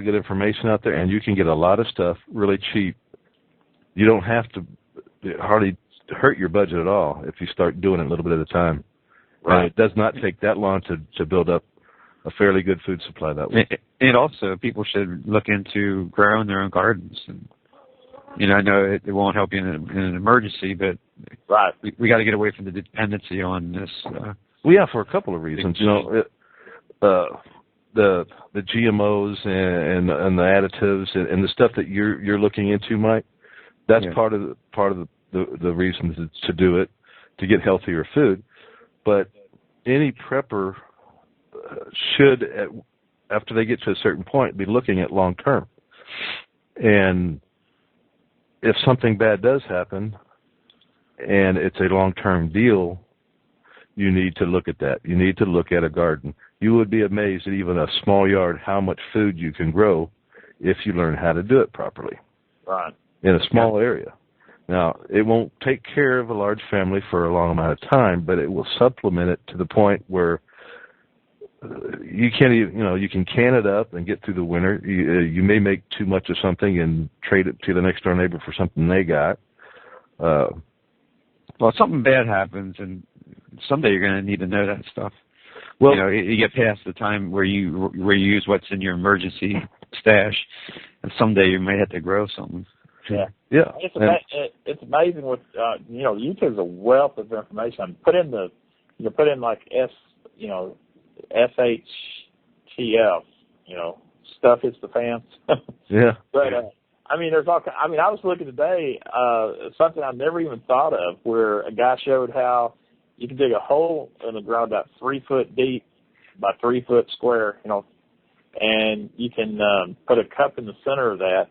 good information out there, and you can get a lot of stuff really cheap. You don't have to hardly hurt your budget at all if you start doing it a little bit at a time. Right. And it does not take that long to build up a fairly good food supply that way. And also, people should look into growing their own gardens. And, I know it won't help you in an emergency, but right, we got to get away from the dependency on this. Well, yeah, for a couple of reasons. The GMOs and the additives and the stuff that you're looking into, Mike. That's part of the reason to do it, to get healthier food. But any prepper should, after they get to a certain point, be looking at long term. And if something bad does happen, and it's a long-term deal, you need to look at that. You need to look at a garden. You would be amazed at even a small yard how much food you can grow if you learn how to do it properly. Right. In a small area. Now, it won't take care of a large family for a long amount of time, but it will supplement it to the point where you can't even, you can can it up and get through the winter. You may make too much of something and trade it to the next door neighbor for something they got. Well, something bad happens, and someday you're going to need to know that stuff. Well, you get past the time where you use what's in your emergency stash, and someday you may have to grow something. Yeah. Yeah. It's amazing what YouTube's a wealth of information. Put in like SHTF, stuff hits the fans. Yeah. But there's all. I was looking today, something I never even thought of, where a guy showed how you can dig a hole in the ground about 3 foot deep by 3 foot square, and you can put a cup in the center of that,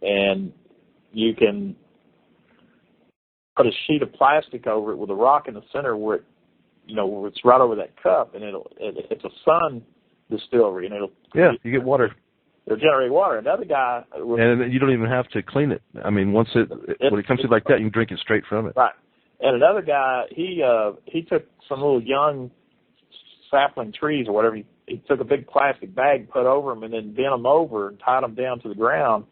and you can put a sheet of plastic over it with a rock in the center where it, where it's right over that cup, and it's a sun distillery, and you get water. It'll generate water. Another guy, and you don't even have to clean it. I mean, when it comes to like that, you can drink it straight from it. Right. And another guy, he took some little young sapling trees or whatever. He took a big plastic bag, put over them, and then bent them over and tied them down to the ground.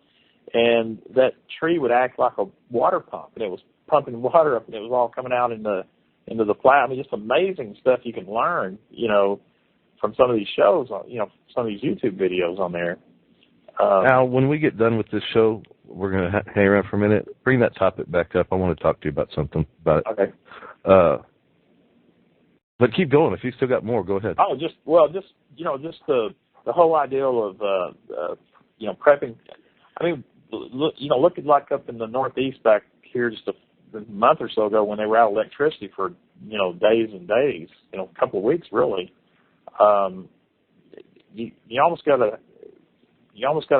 And that tree would act like a water pump, and it was pumping water up, and it was all coming out into the plant. Just amazing stuff you can learn, from some of these shows, some of these YouTube videos on there. Al, when we get done with this show, we're going to hang around for a minute. Bring that topic back up. I want to talk to you about something about it. Okay. But keep going. If you still got more, go ahead. Oh, just the whole ideal of prepping. I mean, look at like up in the Northeast back here just a month or so ago when they were out of electricity for days and days, a couple of weeks really. You almost gotta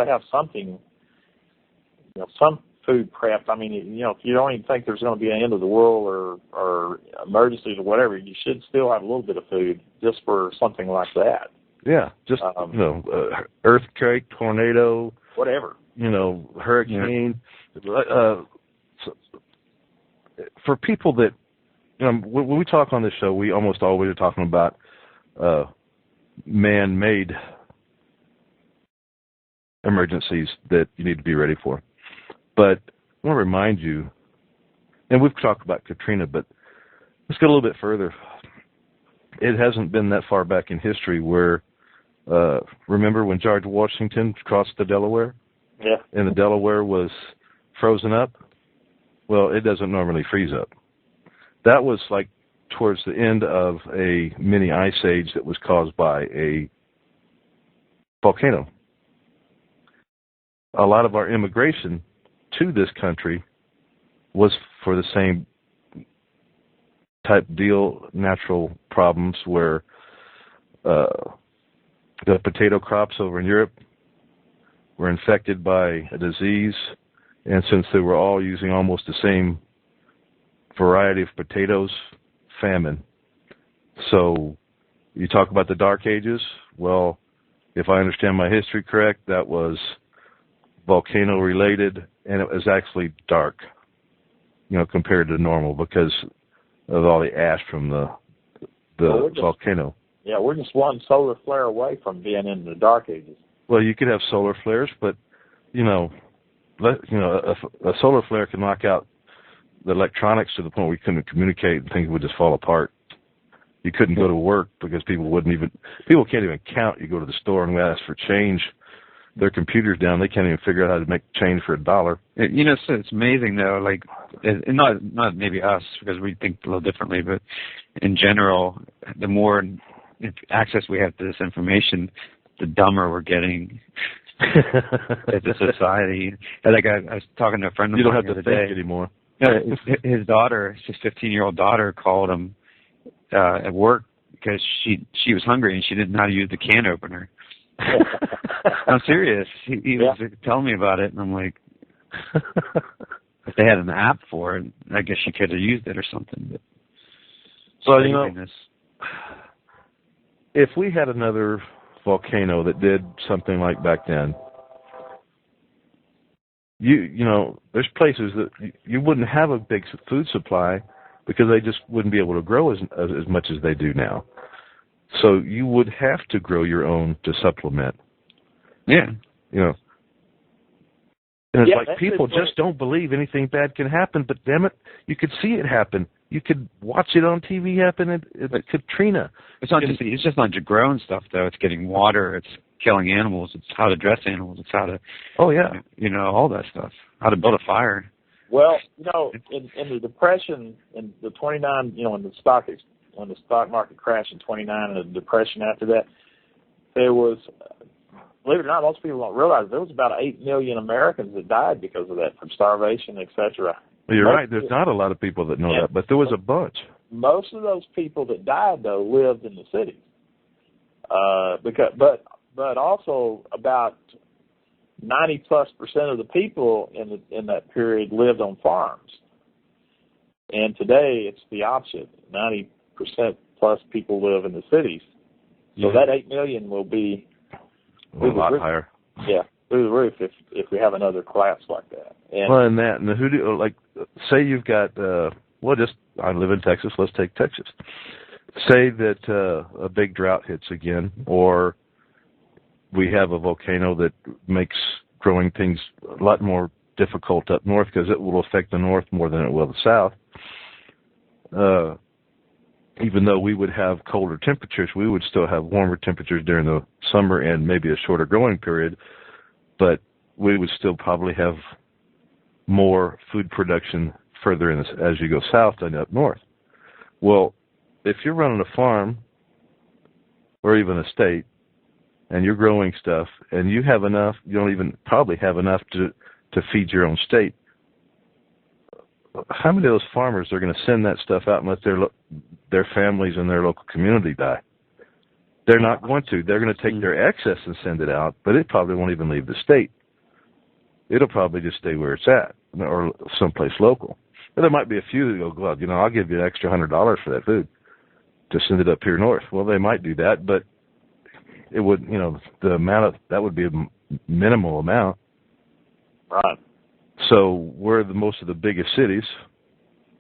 have something, some food prep. I mean, if you don't even think there's going to be an end of the world or emergencies or whatever, you should still have a little bit of food just for something like that. Yeah, just earthquake, tornado, whatever. Hurricane. Yeah. For people that, when we talk on this show, we almost always are talking about man-made emergencies that you need to be ready for. But I want to remind you, and we've talked about Katrina, but let's go a little bit further. It hasn't been that far back in history where, remember when George Washington crossed the Delaware? Yeah. And the Delaware was frozen up? Well, it doesn't normally freeze up. That was like towards the end of a mini ice age that was caused by a volcano. A lot of our immigration to this country was for the same type deal, natural problems where the potato crops over in Europe were infected by a disease, and since they were all using almost the same variety of potatoes, famine. So you talk about the Dark Ages. Well, if I understand my history correct, that was volcano-related, and it was actually dark, compared to normal because of all the ash from the volcano. Yeah, we're just one solar flare away from being in the Dark Ages. Well, you could have solar flares, but a solar flare can knock out the electronics to the point where you couldn't communicate and things would just fall apart. You couldn't go to work because people can't even count. You go to the store and ask for change. Their computer's down. They can't even figure out how to make change for $1. So it's amazing though. Like, not maybe us because we think a little differently, but in general, the more access we have to this information, the dumber we're getting as a society. Like I was talking to a friend of mine the other day. You don't have to think anymore. His daughter, his 15-year-old daughter, called him at work because she was hungry and she didn't know how to use the can opener. I'm serious. He was telling me about it, and I'm like, if they had an app for it, I guess she could have used it or something. But if we had another volcano that did something like back then, there's places that you wouldn't have a big food supply because they just wouldn't be able to grow as much as they do now. So you would have to grow your own to supplement. Yeah. And it's like people just don't believe anything bad can happen, but damn it, you could see it happen. You could watch it on TV happen at Katrina. It's just not growing stuff though. It's getting water. It's killing animals. It's how to dress animals. It's how to all that stuff. How to build a fire. Well, in the depression in the 29, when the stock market crashed in 29 and the depression after that, there was, believe it or not, most people don't realize there was about 8 million Americans that died because of that, from starvation, etc. Well, you're right. There's not a lot of people that know that, but there was a bunch. Most of those people that died, though, lived in the cities. But also about 90+% of the people in that period lived on farms. And today it's the opposite. 90% plus people live in the cities. So that 8 million will be a lot higher. Yeah, through the roof if we have another collapse like that. And say you've got I live in Texas. Let's take Texas. Say that a big drought hits again, or we have a volcano that makes growing things a lot more difficult up north because it will affect the north more than it will the south. Even though we would have colder temperatures, we would still have warmer temperatures during the summer and maybe a shorter growing period, but we would still probably have more food production further as you go south than up north. Well, if you're running a farm or even a state, and you're growing stuff, and you have enough, you don't even probably have enough to feed your own state. How many of those farmers are going to send that stuff out and let their families and their local community die? They're not going to. They're going to take their excess and send it out, but it probably won't even leave the state. It'll probably just stay where it's at, or someplace local. But there might be a few that go, God, I'll give you an extra $100 for that food to send it up here north. Well, they might do that, but it would, the amount that would be a minimal amount. Right. So where most of the biggest cities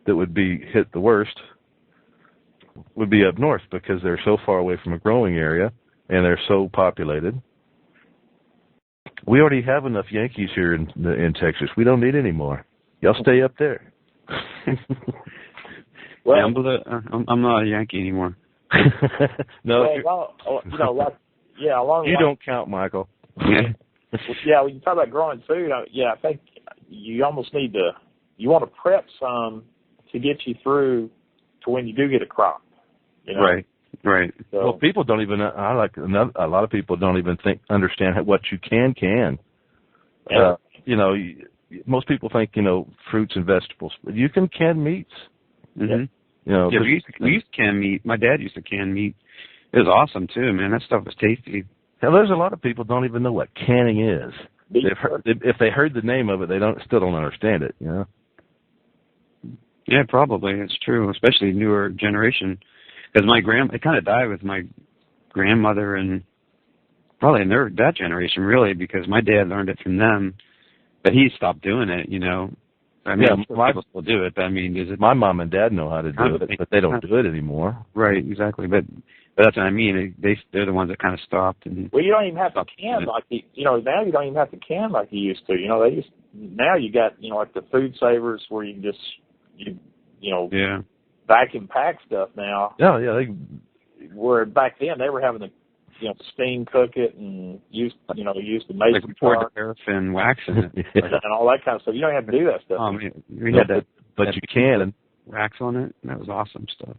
that would be hit the worst would be up north, because they're so far away from a growing area and they're so populated. We already have enough Yankees here in Texas. We don't need any more. Y'all stay up there. Well, I'm not a Yankee anymore. No, you don't count, Michael. Yeah, when you talk about growing food, I think you almost need you want to prep some to get you through to when you do get a crop. Right. So, well, people don't even. A lot of people don't even understand what you can. Yeah. Most people think fruits and vegetables, but you can can meats. Mm-hmm. We used to can meat. My dad used to can meat. It was awesome too, man. That stuff was tasty. Now, there's a lot of people don't even know what canning is. If they heard the name of it, they still don't understand it. Yeah, probably it's true, especially newer generation. Because it kind of died with my grandmother and probably in that generation, really, because my dad learned it from them, but he stopped doing it. I mean, people still do it, but I mean, my mom and dad know how to do it, but they don't do it anymore. Right, exactly. But that's what I mean. They're the ones that kind of stopped. Well, you don't even have to can now you don't even have to can like you used to. Now you got like the food savers where you can just vacuum pack stuff now. Yeah. Where back then they were having to steam cook it and use the mason pour the paraffin wax in it and all that kind of stuff. You don't have to do that stuff. We had that, but you can wax on it. And that was awesome stuff.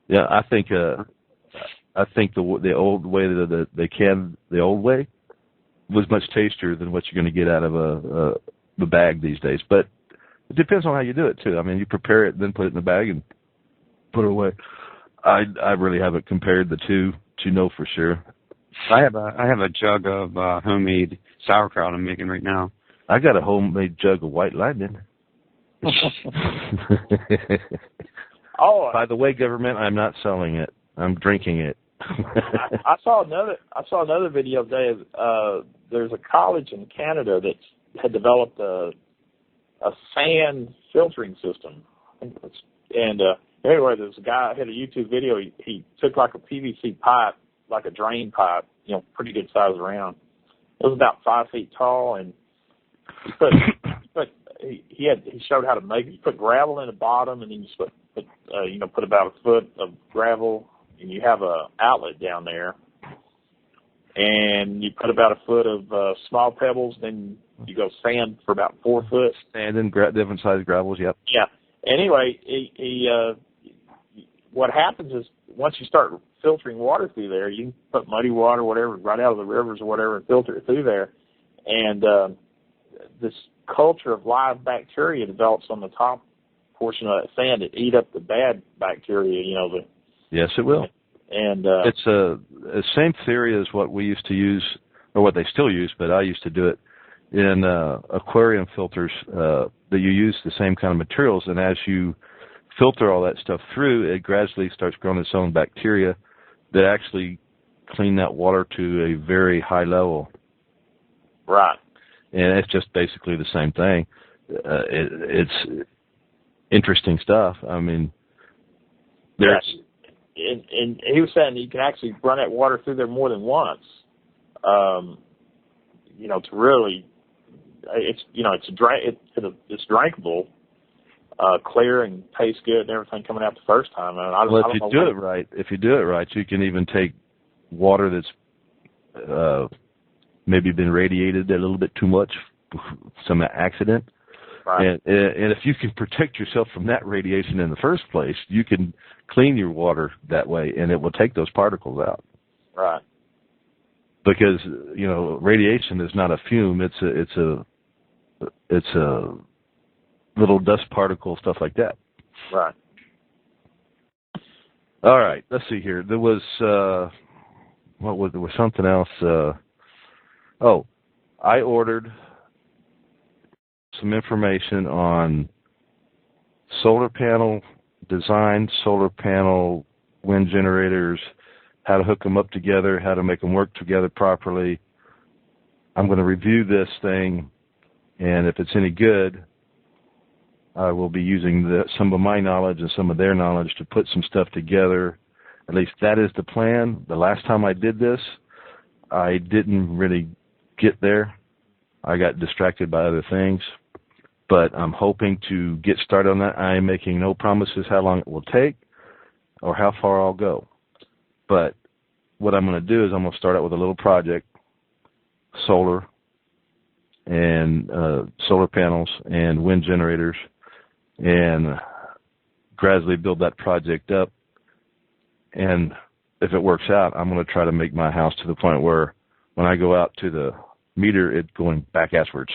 Yeah, I think the old way that they can the old way was much tastier than what you're going to get out of the bag these days. But it depends on how you do it too. I mean, you prepare it, then put it in the bag and put it away. I really haven't compared the two to know for sure. I have a jug of homemade sauerkraut I'm making right now. I got a homemade jug of White Lightning. By the way, government, I'm not selling it. I'm drinking it. I saw another video today. There's a college in Canada that had developed a sand filtering system, and anyway, there's a guy had a YouTube video. He took like a PVC pipe, like a drain pipe, pretty good size around. It was about 5 feet tall, and he showed how to make it. You put gravel in the bottom, and then you put about a foot of gravel, and you have a outlet down there, and you put about a foot of small pebbles. Then you go sand for about 4 foot. Sand and different size gravels. Yep. Yeah. Anyway, what happens is once you start filtering water through there, you can put muddy water, whatever, right out of the rivers or whatever, and filter it through there. And this culture of live bacteria develops on the top portion of that sand that eat up the bad bacteria. Yes, it will. And it's the same theory as what we used to use, or what they still use, but I used to do it in aquarium filters. That you use the same kind of materials, and as you filter all that stuff through, it gradually starts growing its own bacteria that actually clean that water to a very high level. Right. And it's just basically the same thing. It's interesting stuff. I mean, there's... And he was saying you can actually run that water through there more than once, to really, it's drinkable, clear and tastes good and everything coming out the first time. If you do it right, you can even take water that's maybe been radiated a little bit too much, some accident, Right. And if you can protect yourself from that radiation in the first place, you can clean your water that way, and it will take those particles out. Right. Because radiation is not a fume; it's a little dust particle, stuff like that. Right. All right, let's see here. There was there was something else. I ordered some information on solar panel design, solar panel wind generators, how to hook them up together, how to make them work together properly. I'm going to review this thing, and if it's any good, I will be using some of my knowledge and some of their knowledge to put some stuff together. At least that is the plan. The last time I did this, I didn't really get there. I got distracted by other things. But I'm hoping to get started on that. I am making no promises how long it will take or how far I'll go. But what I'm going to do is I'm going to start out with a little project, solar and solar panels and wind generators, and gradually build that project up. And if it works out, I'm going to try to make my house to the point where when I go out to the meter, it's going back asswards.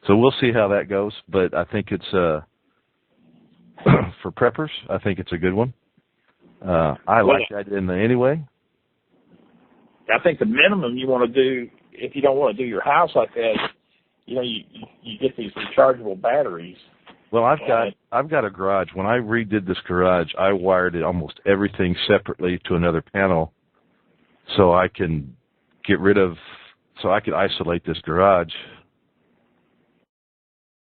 So we'll see how that goes, but I think it's for preppers. I think it's a good one. I like that anyway. I think the minimum you want to do, if you don't want to do your house like that, you get these rechargeable batteries. Well, I've got a garage. When I redid this garage, I wired it almost everything separately to another panel, so I can I could isolate this garage.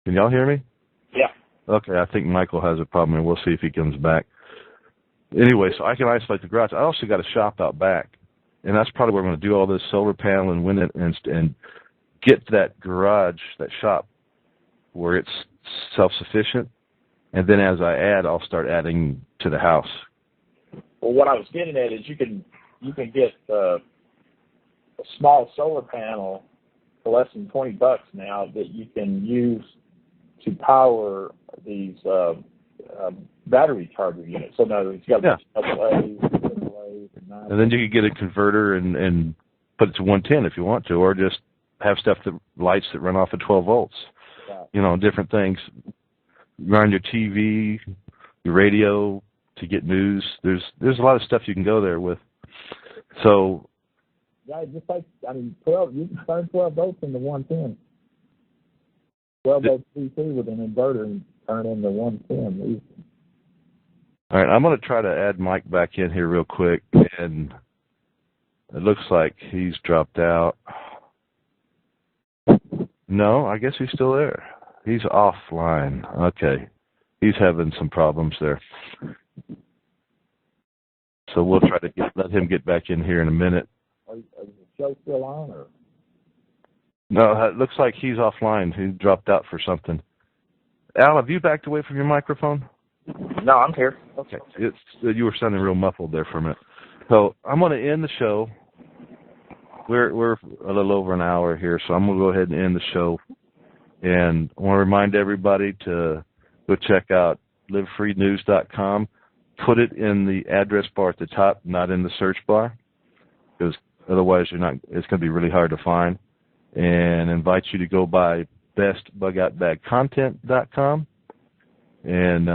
Can y'all hear me? Yeah. Okay, I think Michael has a problem, and we'll see if he comes back. Anyway, so I can isolate the garage. I also got a shop out back, and that's probably where I'm going to do all this solar panel and wind and get that garage, that shop, where it's self-sufficient. And then as I add, I'll start adding to the house. Well, what I was getting at is you can get a small solar panel for less than $20 now that you can use to power these battery charger units. So now it's got AAAs, and then you could get a converter and put it to 110 if you want to, or just have stuff that lights that run off of 12 volts. Right. Different things. Run your TV, your radio to get news. There's a lot of stuff you can go there with. So. Yeah, just 12. You can turn 12 volts into 110. 12 volts DC with an inverter and turn into 110. All right, I'm going to try to add Mike back in here real quick, and it looks like he's dropped out. No, I guess he's still there. He's offline. Okay, he's having some problems there. So we'll try to let him get back in here in a minute. Is the show still on, or? No, it looks like he's offline. He dropped out for something. Al, have you backed away from your microphone? No, I'm here. Okay. You were sounding real muffled there for a minute. So I'm going to end the show. We're a little over an hour here, so I'm going to go ahead and end the show. And I want to remind everybody to go check out livefreenews.com. Put it in the address bar at the top, not in the search bar, because otherwise it's going to be really hard to find. And invite you to go by bestbugoutbagcontent.com. And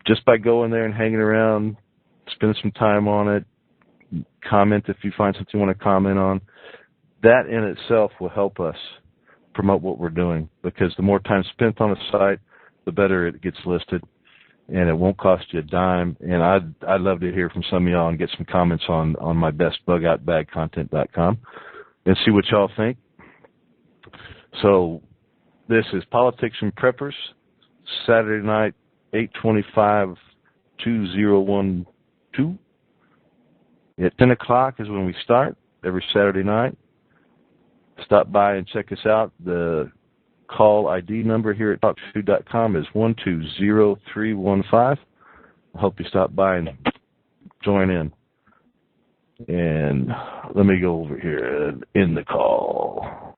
just by going there and hanging around, spend some time on it, comment if you find something you want to comment on, that in itself will help us promote what we're doing, because the more time spent on a site, the better it gets listed, and it won't cost you a dime. And I'd love to hear from some of y'all and get some comments on my bestbugoutbagcontent.com and see what y'all think. So this is Politics and Preppers, Saturday night, 8/25/2012. At 10 o'clock is when we start every Saturday night. Stop by and check us out. The call ID number here at TalkShoe.com is 120315. I hope you stop by and join in. And let me go over here and end the call.